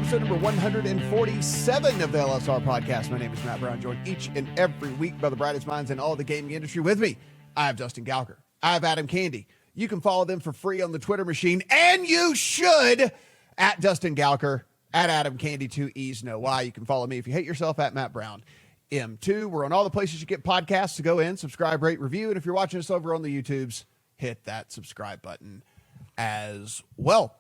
episode number 147 of the LSR Podcast. My name is Matt Brown, joined each and every week by the brightest minds in all the gaming industry. With me, I have Dustin Gouker. I have Adam Candee. You can follow them for free on the Twitter machine, and you should, at Dustin Gouker, at Adam Candee, 2 E's, no Y. You can follow me if you hate yourself, at Matt Brown M2. We're on all the places you get podcasts, so go in, subscribe, rate, review, and if you're watching us over on the YouTubes, hit that subscribe button as well.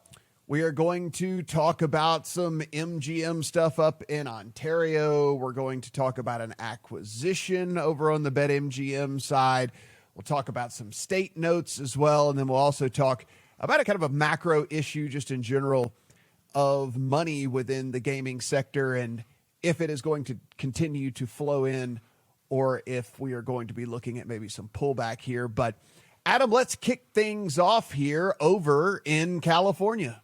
We are going to talk about some MGM stuff up in Ontario. We're going to talk about an acquisition over on the BetMGM side. We'll talk about some state notes as well, and then we'll also talk about a kind of a macro issue just in general of money within the gaming sector and if it is going to continue to flow in or if we are going to be looking at maybe some pullback here. But Adam, let's kick things off here over in California.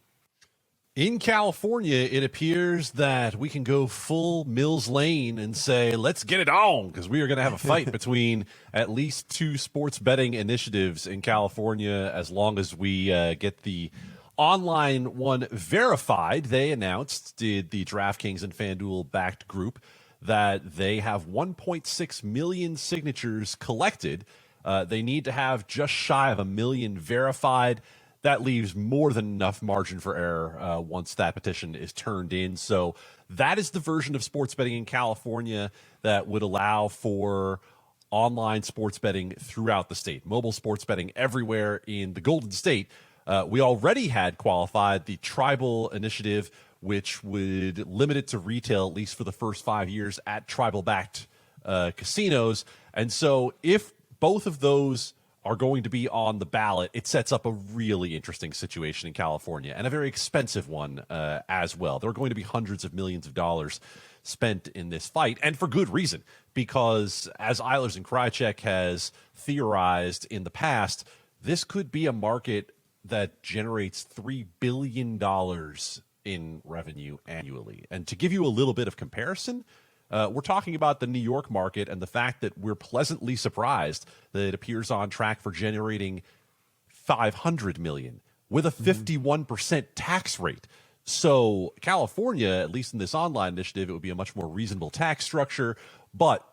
In California, it appears that we can go full Mills Lane and say, let's get it on, because we are going to have a fight between at least 2 sports betting initiatives in California as long as we get the online one verified. They announced, the DraftKings and FanDuel backed group, that they have 1.6 million signatures collected. They need to have just shy of 1 million verified. That leaves more than enough margin for error once that petition is turned in. So that is the version of sports betting in California that would allow for online sports betting throughout the state, mobile sports betting everywhere in the Golden State. We already had qualified the tribal initiative, which would limit it to retail, at least for the first 5 years, at tribal-backed casinos. And so if both of those are going to be on the ballot, it sets up a really interesting situation in California, and a very expensive one as well. There are going to be hundreds of millions of dollars spent in this fight, and for good reason, because as Eilers and Krajicek has theorized in the past, this could be a market that generates $3 billion in revenue annually. And to give you a little bit of comparison, we're talking about the New York market and the fact that we're pleasantly surprised that it appears on track for generating $500 million with a 51% tax rate. So California, at least in this online initiative, it would be a much more reasonable tax structure. But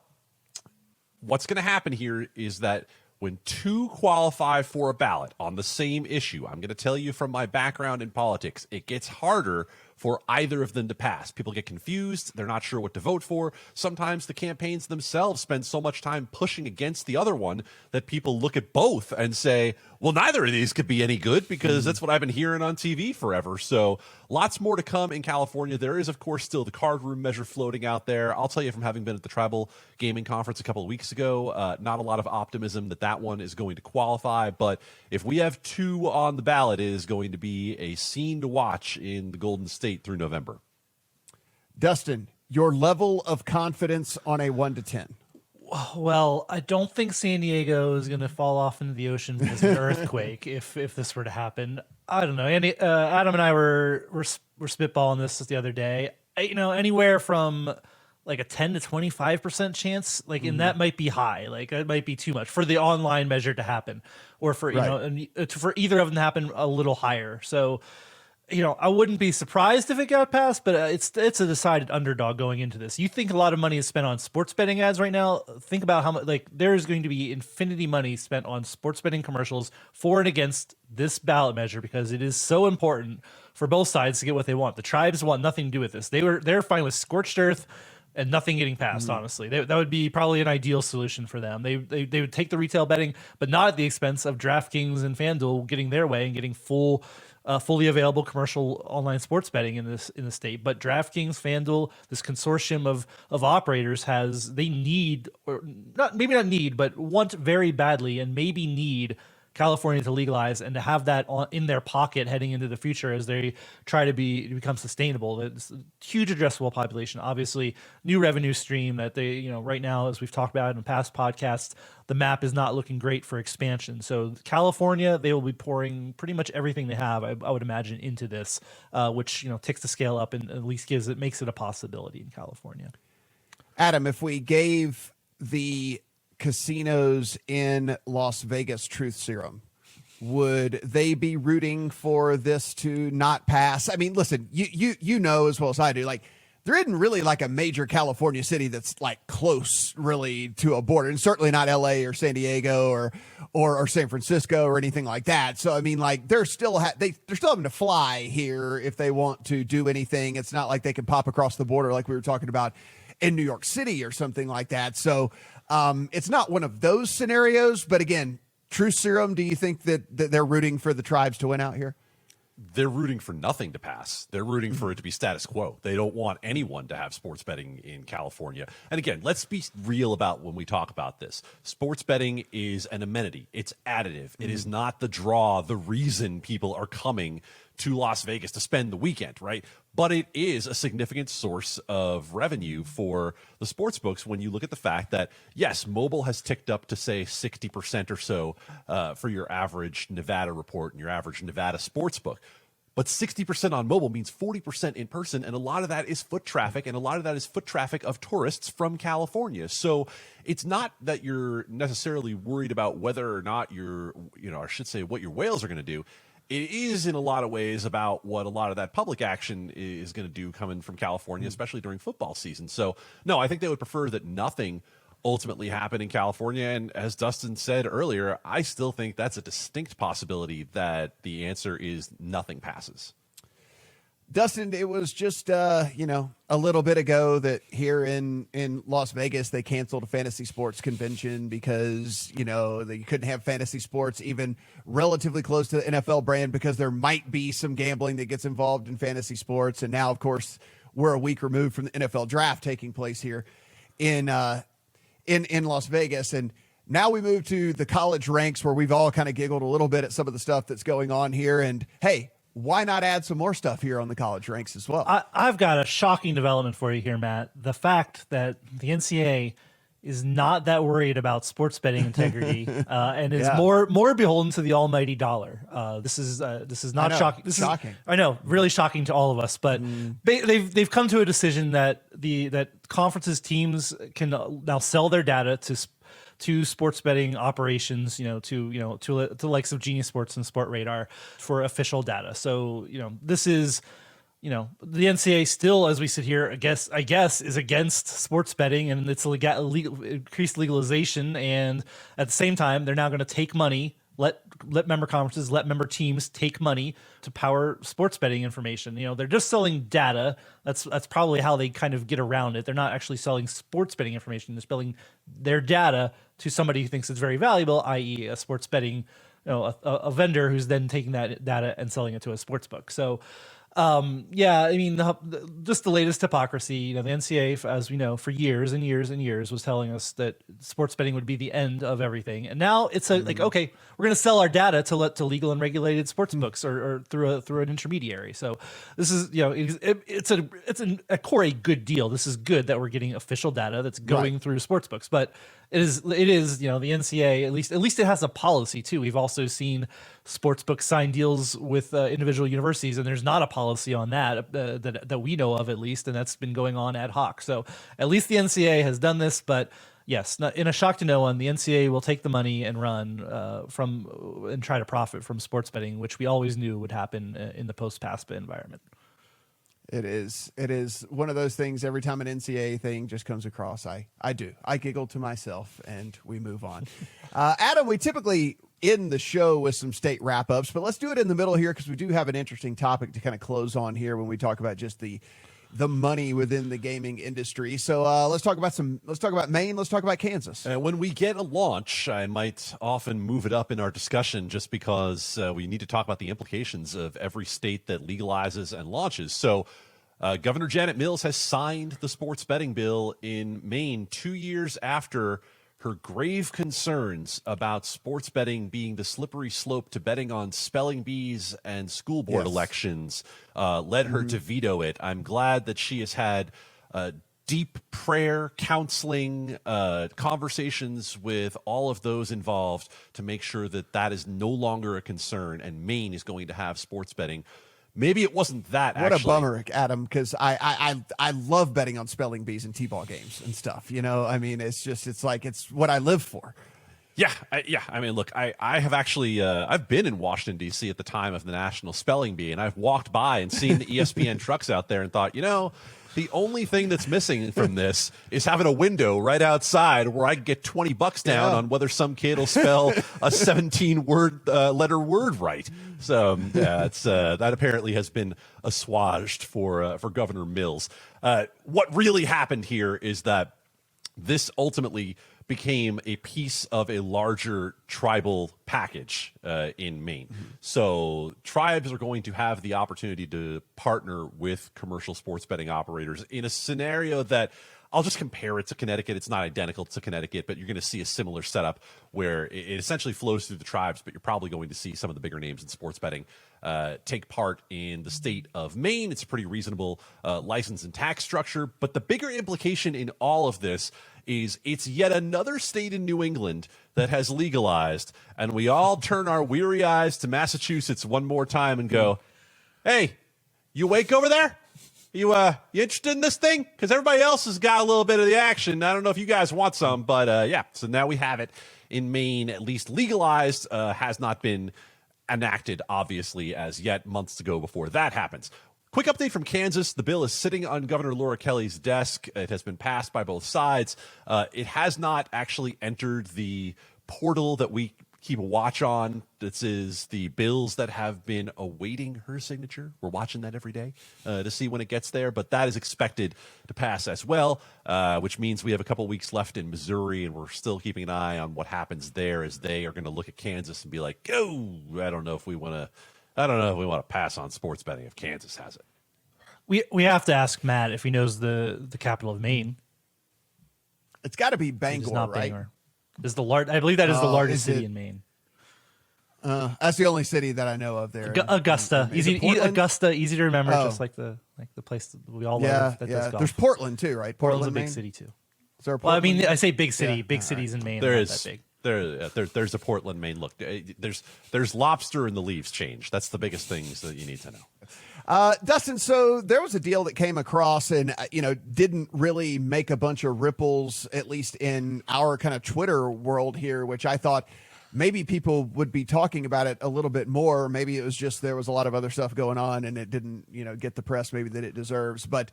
what's going to happen here is that when 2 qualify for a ballot on the same issue, I'm going to tell you from my background in politics, it gets harder for either of them to pass. People get confused. They're not sure what to vote for. Sometimes the campaigns themselves spend so much time pushing against the other one that people look at both and say, well, neither of these could be any good, because that's what I've been hearing on TV forever. So lots more to come in California. There is, of course, still the card room measure floating out there. I'll tell you from having been at the Tribal Gaming Conference a couple of weeks ago, not a lot of optimism that that one is going to qualify. But if we have 2 on the ballot, it is going to be a scene to watch in the Golden State through November. Dustin, your level of confidence on a 1 to 10. Well, I don't think San Diego is going to fall off into the ocean because of an earthquake if this were to happen. I don't know. Adam and I were spitballing this the other day. Anywhere from like a 10 to 25% chance, and that might be high. Like that might be too much for the online measure to happen, or for for either of them to happen a little higher. So, I wouldn't be surprised if it got passed, but it's a decided underdog going into this. You think a lot of money is spent on sports betting ads right now? Think about how much, there is going to be infinity money spent on sports betting commercials for and against this ballot measure, because it is so important for both sides to get what they want. The tribes want nothing to do with this. They're fine with scorched earth and nothing getting passed. Honestly, that would be probably an ideal solution for them. They would take the retail betting, but not at the expense of DraftKings and FanDuel getting their way and getting fully available commercial online sports betting in the state. But DraftKings, FanDuel, this consortium of operators want very badly and maybe need California to legalize and to have that in their pocket heading into the future as they try to become sustainable. It's a huge addressable population, obviously new revenue stream that they, right now, as we've talked about in past podcasts, the map is not looking great for expansion. So California, they will be pouring pretty much everything they have, I would imagine, into this, which, takes the scale up and at least makes it a possibility in California. Adam, if we gave the casinos in Las Vegas truth serum, would they be rooting for this to not pass? I mean, listen, you know as well as I do, like, there isn't really like a major California city that's like close really to a border, and certainly not LA or San Diego or San Francisco or anything like that. So, I mean, like, they're still having to fly here if they want to do anything. It's not like they can pop across the border like we were talking about in New York City or something like that. So it's not one of those scenarios, but again, true serum, do you think that they're rooting for the tribes to win out here? They're rooting for nothing to pass. They're rooting for it to be status quo. They don't want anyone to have sports betting in California. And again, let's be real about when we talk about this. Sports betting is an amenity. It's additive. It is not the draw, the reason people are coming to Las Vegas to spend the weekend, right? But it is a significant source of revenue for the sports books when you look at the fact that, yes, mobile has ticked up to, say, 60% or so for your average Nevada report and your average Nevada sports book. But 60% on mobile means 40% in person, and a lot of that is foot traffic, and a lot of that is foot traffic of tourists from California. So it's not that you're necessarily worried about whether or not I should say what your whales are going to do. It is in a lot of ways about what a lot of that public action is going to do coming from California, especially during football season. So, no, I think they would prefer that nothing ultimately happen in California. And as Dustin said earlier, I still think that's a distinct possibility that the answer is nothing passes. Dustin, it was just, a little bit ago that here in Las Vegas, they canceled a fantasy sports convention because, they couldn't have fantasy sports even relatively close to the NFL brand because there might be some gambling that gets involved in fantasy sports. And now, of course, we're a week removed from the NFL draft taking place here in Las Vegas. And now we move to the college ranks where we've all kind of giggled a little bit at some of the stuff that's going on here. And hey, why not add some more stuff here on the college ranks as well? I've got a shocking development for you here, Matt. The fact that the NCAA is not that worried about sports betting integrity and is more beholden to the almighty dollar. This is not shocking. This is I know, really shocking to all of us. But they've come to a decision that that conferences teams can now sell their data to sports betting operations, to the likes of Genius Sports and Sport Radar for official data. So, this is, the NCAA still, as we sit here, I guess is against sports betting and its increased legalization. And at the same time, they're now going to take money, let member conferences, let member teams take money to power sports betting information. They're just selling data. That's probably how they kind of get around it. They're not actually selling sports betting information. They're selling their data to somebody who thinks it's very valuable, i.e. a sports betting, a vendor who's then taking that data and selling it to a sports book. So, just the latest hypocrisy. The NCAA, as we know, for years and years and years, was telling us that sports betting would be the end of everything, and now it's okay, we're going to sell our data to legal and regulated sports books or through an intermediary. So this is it's a core a good deal. This is good that we're getting official data that's going through sports books, but it is the NCAA, at least it has a policy too. We've also seen sportsbooks sign deals with individual universities, and there's not a policy on that that we know of, at least, and that's been going on ad hoc. So at least the NCAA has done this, but yes, in a shock to no one, the NCAA will take the money and run and try to profit from sports betting, which we always knew would happen in the post-PASPA environment. It is one of those things. Every time an NCAA thing just comes across, I giggle to myself, and we move on. Adam, we typically end the show with some state wrap-ups, but let's do it in the middle here because we do have an interesting topic to kind of close on here when we talk about just the money within the gaming industry. So let's talk about Maine. Let's talk about Kansas. When we get a launch, I might often move it up in our discussion just because we need to talk about the implications of every state that legalizes and launches. So Governor Janet Mills has signed the sports betting bill in Maine 2 years after her grave concerns about sports betting being the slippery slope to betting on spelling bees and school board elections led her to veto it. I'm glad that she has had deep prayer, counseling, conversations with all of those involved to make sure that that is no longer a concern and Maine is going to have sports betting. Maybe it wasn't that. What a bummer, Adam, because I love betting on spelling bees and T-ball games and stuff. I mean, it's what I live for. Yeah. I mean, look, I have actually I've been in Washington D.C. at the time of the National Spelling Bee, and I've walked by and seen the ESPN trucks out there, and thought, the only thing that's missing from this is having a window right outside where I can get $20 down on whether some kid will spell a 17 letter word right. So it's that apparently has been assuaged for Governor Mills. What really happened here is that this ultimately became a piece of a larger tribal package in Maine. Mm-hmm. So tribes are going to have the opportunity to partner with commercial sports betting operators in a scenario that I'll just compare it to Connecticut. It's not identical to Connecticut, but you're going to see a similar setup where it essentially flows through the tribes, but you're probably going to see some of the bigger names in sports betting take part in the state of Maine. It's a pretty reasonable license and tax structure, but the bigger implication in all of this is it's yet another state in New England that has legalized, and we all turn our weary eyes to Massachusetts one more time and go, hey, you awake over there? You interested in this thing? Because everybody else has got a little bit of the action. I don't know if you guys want some, but yeah. So now we have it in Maine, at least legalized. Has not been enacted, obviously, as yet. Months to go before that happens. Quick update from Kansas. The bill is sitting on Governor Laura Kelly's desk. It has been passed by both sides. It has not actually entered the portal that we keep a watch on. This is the bills that have been awaiting her signature. We're watching that every day to see when it gets there, but that is expected to pass as well, which means we have a couple weeks left in Missouri, and we're still keeping an eye on what happens there, as they are going to look at Kansas and be like, oh, I don't know if we want to pass on sports betting if Kansas has it. We have to ask Matt if he knows the capital of Maine. It's got to be Bangor, right? Bangor. I believe that is the largest city in Maine. That's the only city that I know of there. Augusta, Augusta, easy to remember, just like the place that we all love. That does golf. There's Portland too, right? Portland's a big city too. Well, I mean, I say big city. Big cities in Maine aren't that big. There's a Portland, Maine look. There's lobster and the leaves change. That's the biggest things that you need to know. Dustin, so there was a deal that came across and, didn't really make a bunch of ripples, at least in our kind of Twitter world here, which I thought maybe people would be talking about it a little bit more. Maybe it was just there was a lot of other stuff going on and it didn't, get the press maybe that it deserves. But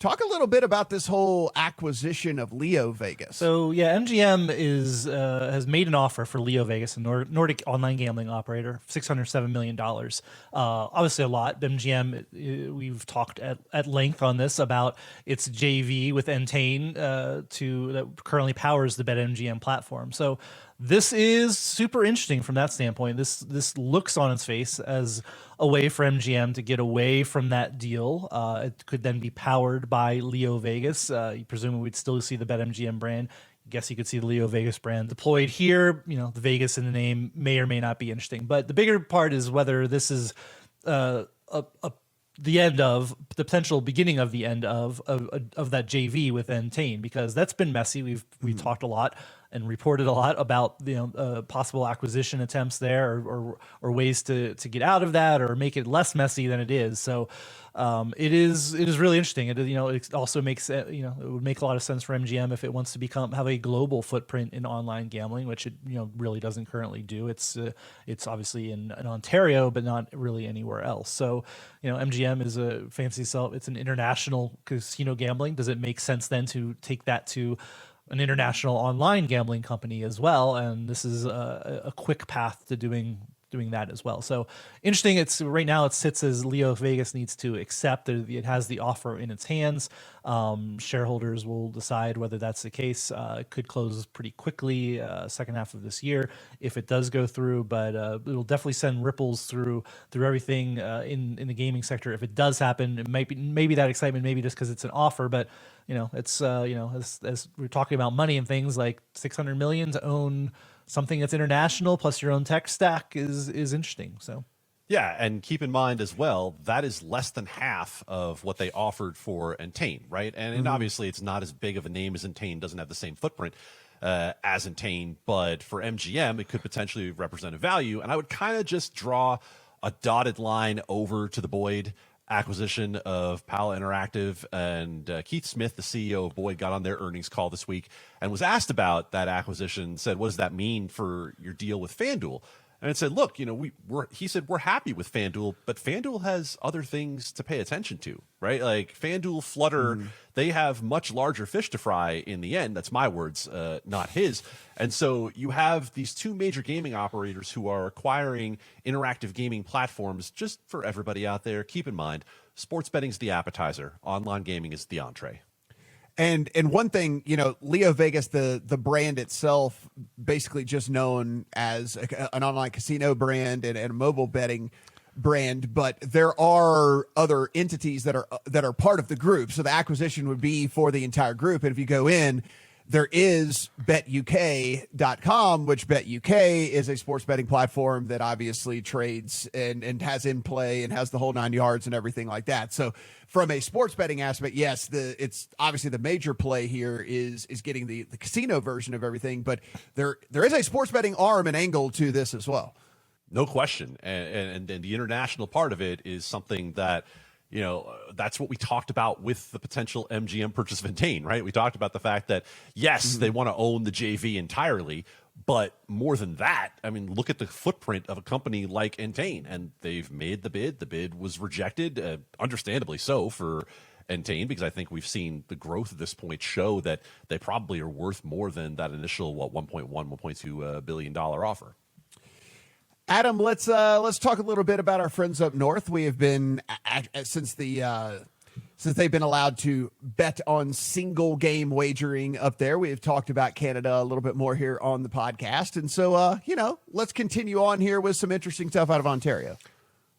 talk a little bit about this whole acquisition of LeoVegas. So yeah, MGM has made an offer for LeoVegas, a Nordic online gambling operator, $607 million. Obviously a lot. MGM, we've talked at length on this about its JV with Entain that currently powers the BetMGM platform. So this is super interesting from that standpoint. This looks on its face as a way for MGM to get away from that deal. It could then be powered by LeoVegas. You presumably would still see the BetMGM brand. I guess you could see the LeoVegas brand deployed here. The Vegas in the name may or may not be interesting. But the bigger part is whether this is the potential beginning of the end of that JV with Entain, because that's been messy. We've talked a lot and reported a lot about possible acquisition attempts there or ways to get out of that or make it less messy than it is. So it is really interesting. It also makes it would make a lot of sense for MGM if it wants to have a global footprint in online gambling, which it really doesn't currently do. It's obviously in Ontario, but not really anywhere else. So MGM is a fancy self. It's an international casino gambling. Does it make sense then to take that to an international online gambling company as well? And this is a quick path to doing that as well. So interesting. It's right now it sits as LeoVegas needs to accept that it has the offer in its hands. Shareholders will decide whether that's the case. It could close pretty quickly, second half of this year if it does go through, but it'll definitely send ripples through everything in the gaming sector. If it does happen, it might be maybe that excitement, maybe just because it's an offer, but it's as we're talking about money and things, like $600 million to own something that's international plus your own tech stack is interesting. So yeah, and keep in mind as well, that is less than half of what they offered for Entain, right? And obviously it's not as big of a name as Entain, doesn't have the same footprint as Entain, but for MGM, it could potentially represent a value. And I would kind of just draw a dotted line over to the Boyd acquisition of Pala Interactive, and Keith Smith, the CEO of Boyd, got on their earnings call this week and was asked about that acquisition, said, what does that mean for your deal with FanDuel? And it said, look, he said, we're happy with FanDuel, but FanDuel has other things to pay attention to, right? Like FanDuel, Flutter, they have much larger fish to fry in the end. That's my words, not his. And so you have these two major gaming operators who are acquiring interactive gaming platforms. Just for everybody out there, keep in mind, sports betting's the appetizer. Online gaming is the entree. And one thing, LeoVegas, the brand itself, basically just known as an online casino brand and a mobile betting brand, but there are other entities that are part of the group. So the acquisition would be for the entire group. And if you go in, there is BetUK.com, which BetUK is a sports betting platform that obviously trades and has in play and has the whole 9 yards and everything like that. So from a sports betting aspect, yes, it's obviously the major play here is getting the casino version of everything, but there is a sports betting arm and angle to this as well. No question. And the international part of it is something that, that's what we talked about with the potential MGM purchase of Entain, right? We talked about the fact that, yes, they want to own the JV entirely, but more than that, I mean, look at the footprint of a company like Entain, and they've made the bid. The bid was rejected, understandably so, for Entain, because I think we've seen the growth at this point show that they probably are worth more than that initial, $1.2 billion offer. Adam, let's talk a little bit about our friends up north. We have been since they've been allowed to bet on single game wagering up there. We have talked about Canada a little bit more here on the podcast, and so let's continue on here with some interesting stuff out of Ontario.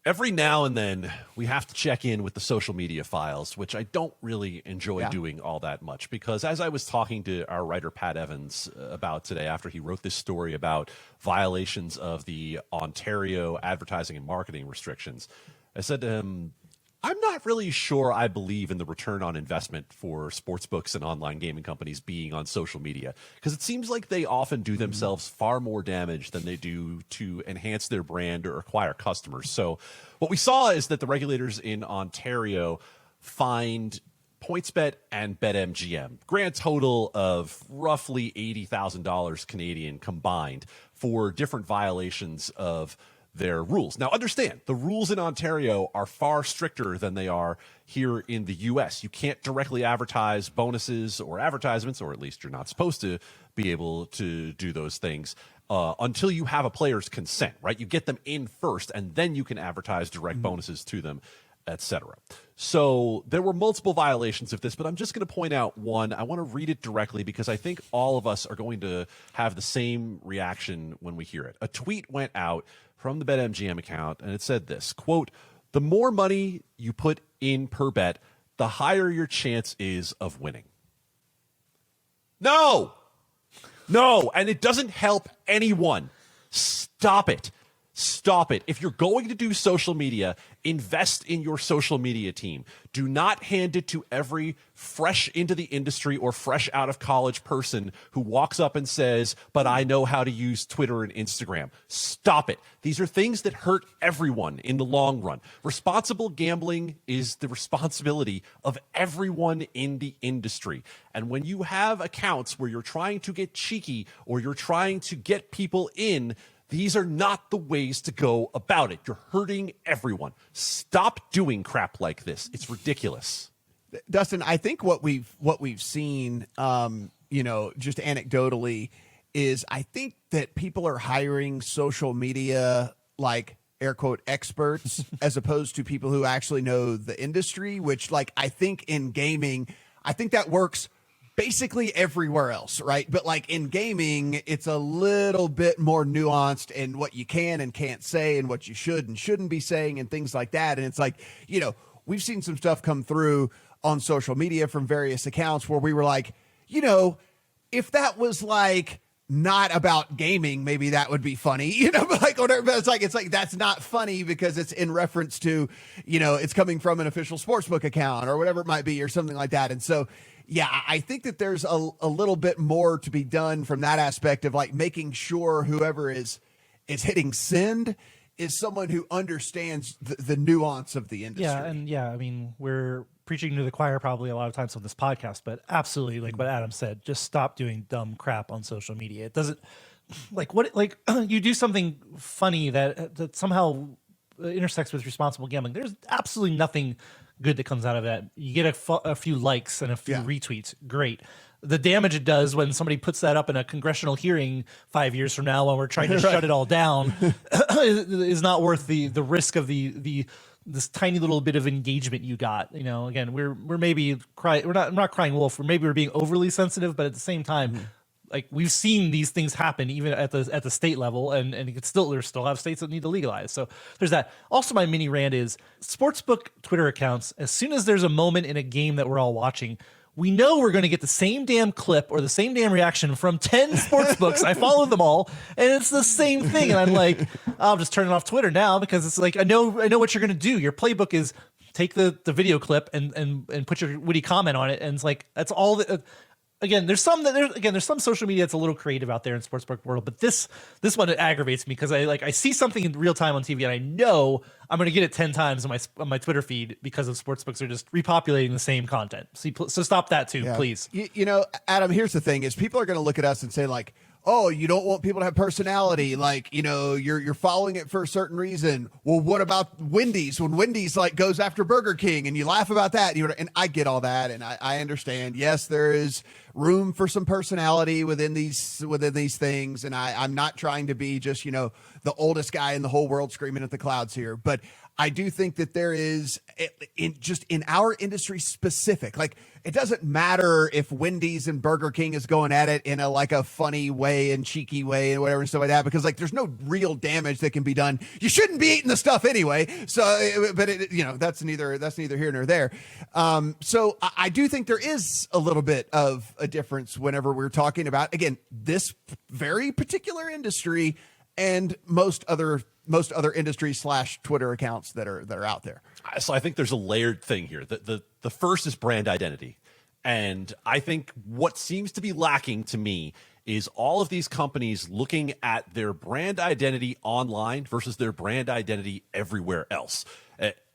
Every now and then, we have to check in with the social media files, which I don't really enjoy doing all that much, because as I was talking to our writer, Pat Evans, about today after he wrote this story about violations of the Ontario advertising and marketing restrictions, I said to him, I'm not really sure I believe in the return on investment for sportsbooks and online gaming companies being on social media, because it seems like they often do themselves far more damage than they do to enhance their brand or acquire customers. So what we saw is that the regulators in Ontario fined PointsBet and BetMGM, grand total of roughly $80,000 Canadian combined for different violations of their rules. Now, understand, the rules in Ontario are far stricter than they are here in the U.S. You can't directly advertise bonuses or advertisements, or at least you're not supposed to be able to do those things until you have a player's consent, right? You get them in first, and then you can advertise direct bonuses to them, etc. So there were multiple violations of this, but I'm just going to point out one. I want to read it directly because I think all of us are going to have the same reaction when we hear it. A tweet went out from the BetMGM account, and it said this, quote, "The more money you put in per bet, the higher your chance is of winning." No, and it doesn't help anyone. Stop it. Stop it. If you're going to do social media, invest in your social media team. Do not hand it to every fresh into the industry or fresh out of college person who walks up and says, but I know how to use Twitter and Instagram. Stop it. These are things that hurt everyone in the long run. Responsible gambling is the responsibility of everyone in the industry. And when you have accounts where you're trying to get cheeky or you're trying to get people in, these are not the ways to go about it. You're hurting everyone. Stop doing crap like this. It's ridiculous. Dustin, I think what we've seen, just anecdotally, is I think that people are hiring social media like air quote experts as opposed to people who actually know the industry, which I think in gaming, I think that works basically everywhere else, right? But in gaming, it's a little bit more nuanced in what you can and can't say and what you should and shouldn't be saying and things like that. And it's we've seen some stuff come through on social media from various accounts where we were like, if that was not about gaming, maybe that would be funny, but whatever. But it's like that's not funny because it's in reference to, it's coming from an official sportsbook account or whatever it might be or something like that. And so, yeah, I think that there's a little bit more to be done from that aspect of making sure whoever is hitting send is someone who understands the nuance of the industry. Yeah, and I mean, we're preaching to the choir probably a lot of times on this podcast, but absolutely, like what Adam said, just stop doing dumb crap on social media. It doesn't you do something funny that somehow intersects with responsible gambling. There's absolutely nothing good that comes out of that. You get a few likes and a few retweets. Great. The damage it does when somebody puts that up in a congressional hearing 5 years from now when we're trying to shut it all down is not worth the risk of this tiny little bit of engagement you got. Again, we're maybe we're not crying wolf. We're being overly sensitive, but at the same time, like we've seen these things happen even at the state level, and you could there's still have states that need to legalize. So there's that. Also, my mini rant is sportsbook Twitter accounts. As soon as there's a moment in a game that we're all watching, we know we're going to get the same damn clip or the same damn reaction from 10 sports books. I follow them all, and it's the same thing. And I'm like, I'll just turn it off Twitter now, because it's like I know what you're going to do. Your playbook is take the video clip and put your witty comment on it, and it's like that's all that. Again, there's some social media that's a little creative out there in sportsbook world, but this one, it aggravates me because I see something in real time on TV and I know I'm going to get it 10 times on my Twitter feed because of sportsbooks are just repopulating the same content. So stop that too, please. Adam, here's the thing: is people are going to look at us and say like, oh, you don't want people to have personality. Like, you're following it for a certain reason. Well, what about Wendy's? When Wendy's like goes after Burger King and you laugh about that, and I get all that. And I understand. Yes, there is room for some personality within these things. And I'm not trying to be just, the oldest guy in the whole world screaming at the clouds here, but I do think that there is in our industry specific, like it doesn't matter if Wendy's and Burger King is going at it in a funny way and cheeky way and whatever and stuff like that, because like there's no real damage that can be done. You shouldn't be eating the stuff anyway. So, but that's neither here nor there. So I do think there is a little bit of a difference whenever we're talking about, again, this very particular industry and most other industries / Twitter accounts that are out there. So I think there's a layered thing here. The first is brand identity. And I think what seems to be lacking to me is all of these companies looking at their brand identity online versus their brand identity everywhere else.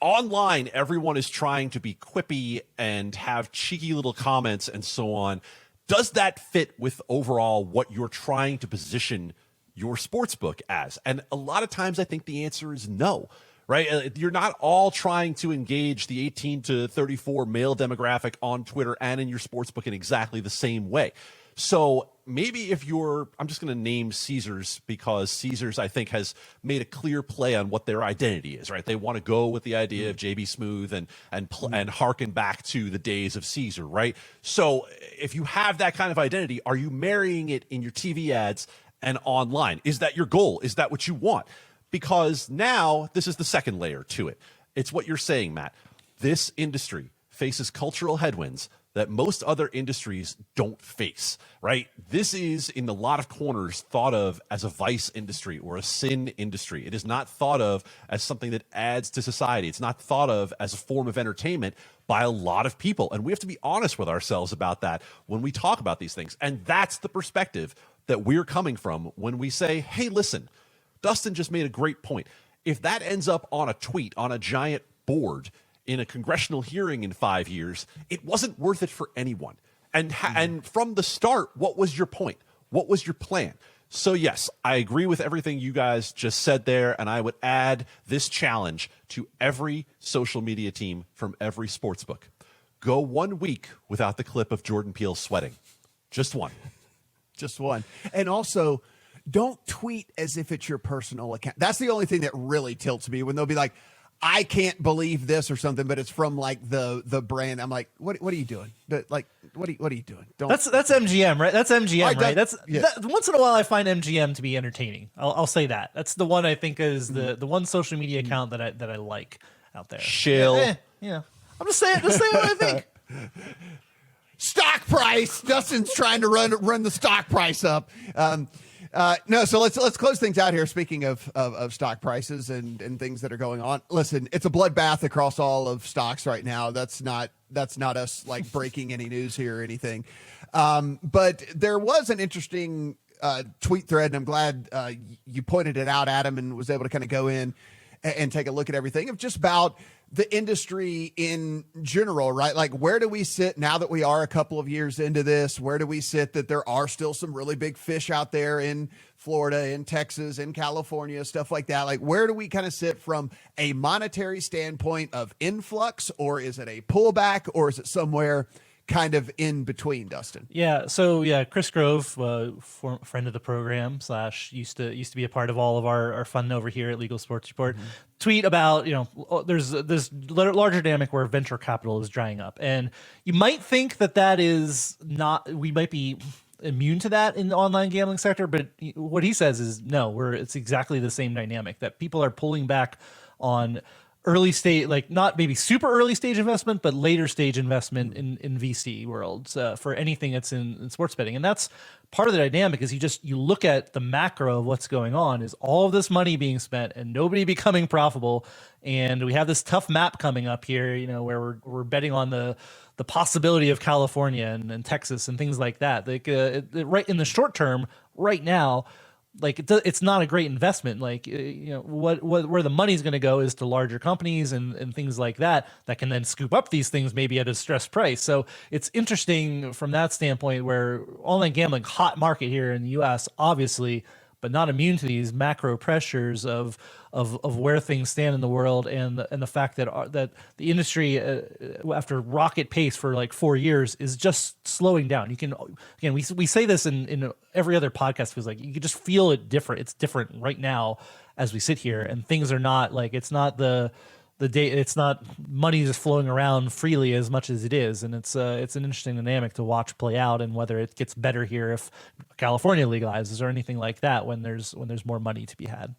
Online, everyone is trying to be quippy and have cheeky little comments and so on. Does that fit with overall what you're trying to position your sportsbook as? And a lot of times I think the answer is no, right? You're not all trying to engage the 18 to 34 male demographic on Twitter and in your sportsbook in exactly the same way. So maybe if I'm just going to name Caesars because Caesars, I think, has made a clear play on what their identity is, right? They want to go with the idea of JB Smooth and harken back to the days of Caesar, right? So if you have that kind of identity, are you marrying it in your TV ads and online? Is that your goal? Is that what you want? Because now this is the second layer to it. It's what you're saying, Matt. This industry faces cultural headwinds that most other industries don't face, right? This is, in a lot of corners, thought of as a vice industry or a sin industry. It is not thought of as something that adds to society. It's not thought of as a form of entertainment by a lot of people. And we have to be honest with ourselves about that when we talk about these things. And that's the perspective that we're coming from when we say, hey, listen, Dustin just made a great point. If that ends up on a tweet, on a giant board, in a congressional hearing in 5 years, it wasn't worth it for anyone. And from the start, what was your point? What was your plan? So yes, I agree with everything you guys just said there, and I would add this challenge to every social media team from every sportsbook. Go 1 week without the clip of Jordan Peele sweating. Just one. Just one. And also, don't tweet as if it's your personal account. That's the only thing that really tilts me, when they'll be like, I can't believe this or something, but it's from like the brand. I'm like, what are you doing? Like, what are you doing? That's MGM, right? That's MGM, right? That, once in a while I find MGM to be entertaining. I'll say that. That's the one I think is the one social media account that I like out there. Shill. Yeah. I'm just saying what I think. Stock price. Dustin's trying to run the stock price up. No, so let's close things out here. Speaking of stock prices and things that are going on. Listen, it's a bloodbath across all of stocks right now. That's not us like breaking any news here or anything. But there was an interesting tweet thread, and I'm glad you pointed it out, Adam, and was able to kind of go in and take a look at everything of just about the industry in general, right? Like, where do we sit now that we are a couple of years into this? Where do we sit that there are still some really big fish out there in Florida, in Texas, in California, stuff like that? Like, where do we kind of sit from a monetary standpoint of influx, or is it a pullback, or is it somewhere kind of in between, Dustin? Yeah. So yeah, Chris Grove, friend of the program / used to be a part of all of our fun over here at Legal Sports Report. Tweet about, there's this larger dynamic where venture capital is drying up, and you might think that is not. We might be immune to that in the online gambling sector, but what he says is no. It's exactly the same dynamic, that people are pulling back on early stage, like not maybe super early stage investment, but later stage investment in VC worlds for anything that's in sports betting. And that's part of the dynamic. Is you look at the macro of what's going on, is all of this money being spent and nobody becoming profitable. And we have this tough map coming up here, where we're betting on the possibility of California and Texas and things like that. Like right in the short term, right now, like it's not a great investment. Like where the money's going to go is to larger companies and things like that can then scoop up these things maybe at a stressed price. So it's interesting from that standpoint, where online gambling, hot market here in the U.S. obviously, but not immune to these macro pressures of where things stand in the world, and the fact that the industry after rocket pace for like 4 years is just slowing down. We say this in every other podcast, feels like you can just feel it different. It's different right now as we sit here, and things are not like, it's not the day, it's not money just flowing around freely as much as it is, and it's an interesting dynamic to watch play out, and whether it gets better here if California legalizes or anything like that when there's more money to be had.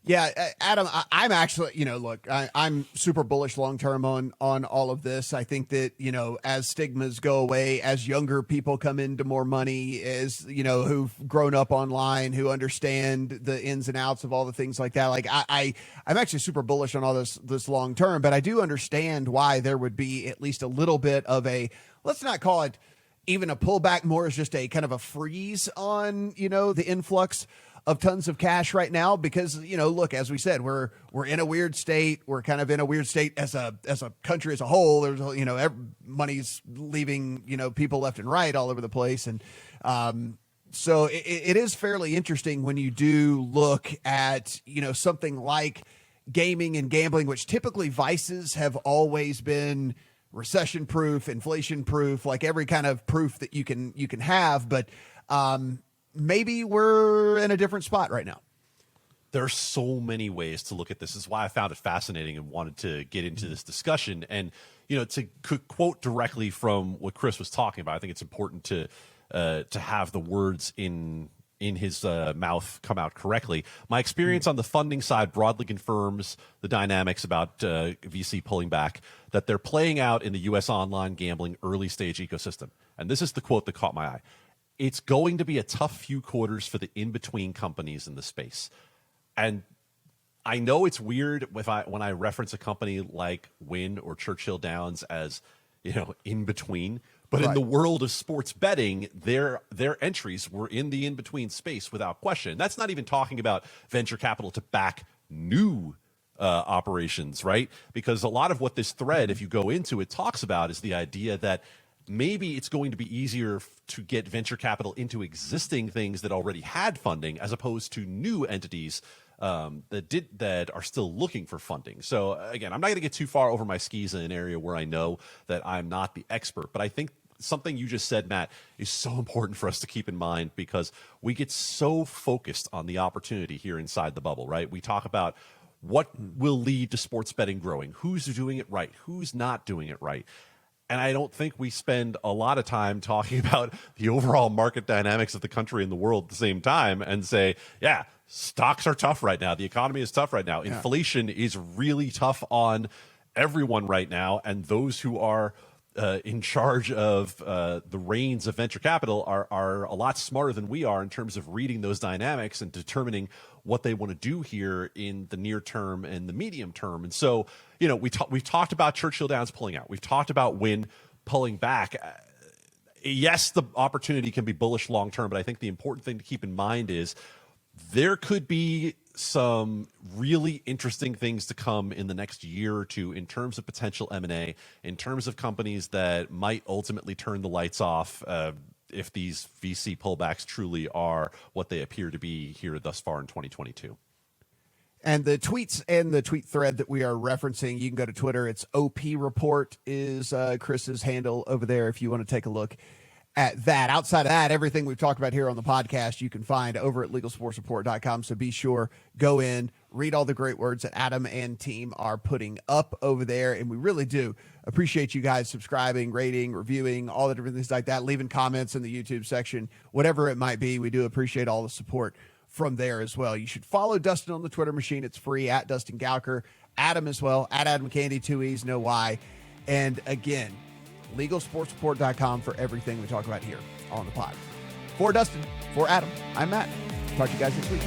Yeah, Adam, I'm actually, look, I'm super bullish long-term on all of this. I think that, as stigmas go away, as younger people come into more money, as, who've grown up online, who understand the ins and outs of all the things like that. Like I'm actually super bullish on all this long-term, but I do understand why there would be at least a little bit of let's not call it even a pullback, more as just a kind of a freeze on, the influx of tons of cash right now, because, look, as we said, we're in a weird state. We're kind of in a weird state as a country as a whole. There's, money's leaving, people left and right all over the place. And so it is fairly interesting when you do look at, something like gaming and gambling, which typically vices have always been recession proof, inflation proof, like every kind of proof that you can have. But, maybe we're in a different spot right now. There are so many ways to look at this. This is why I found it fascinating and wanted to get into this discussion. And, to quote directly from what Chris was talking about, I think it's important to have the words in his mouth come out correctly. My experience on the funding side broadly confirms the dynamics about VC pulling back, that they're playing out in the U.S. online gambling early stage ecosystem. And this is the quote that caught my eye. It's going to be a tough few quarters for the in-between companies in the space. And I know it's weird when I reference a company like Wynn or Churchill Downs as, in between. But in the world of sports betting, their entries were in the in-between space without question. That's not even talking about venture capital to back new operations, right? Because a lot of what this thread, if you go into it, talks about is the idea that maybe it's going to be easier to get venture capital into existing things that already had funding, as opposed to new entities that are still looking for funding. So again, I'm not going to get too far over my skis in an area where I know that I'm not the expert, but I think something you just said, Matt, is so important for us to keep in mind, because we get so focused on the opportunity here inside the bubble, right? We talk about what will lead to sports betting growing, who's doing it right, who's not doing it right. And I don't think we spend a lot of time talking about the overall market dynamics of the country and the world at the same time and say, yeah, stocks are tough right now. The economy is tough right now. Yeah. Inflation is really tough on everyone right now. And those who are in charge of the reins of venture capital are a lot smarter than we are in terms of reading those dynamics and determining what they want to do here in the near term and the medium term. And so, we've talked about Churchill Downs pulling out. We've talked about Wynn pulling back. yes, the opportunity can be bullish long term, but I think the important thing to keep in mind is there could be some really interesting things to come in the next year or two in terms of potential M&A, in terms of companies that might ultimately turn the lights off if these VC pullbacks truly are what they appear to be here thus far in 2022. And the tweets and the tweet thread that we are referencing, you can go to Twitter. It's OP Report is Chris's handle over there if you want to take a look at that. Outside of that, everything we've talked about here on the podcast, you can find over at LegalSportsReport.com. So be sure, go in, read all the great words that Adam and team are putting up over there. And we really do appreciate you guys subscribing, rating, reviewing, all the different things like that, leaving comments in the YouTube section, whatever it might be. We do appreciate all the support from there as well. You should follow Dustin on the Twitter machine. It's free, at Dustin Gouker. Adam as well, at Adam Candee, 2 E's, no Y. And again, LegalSportsReport.com for everything we talk about here on the pod. For Dustin, for Adam, I'm Matt. Talk to you guys next week.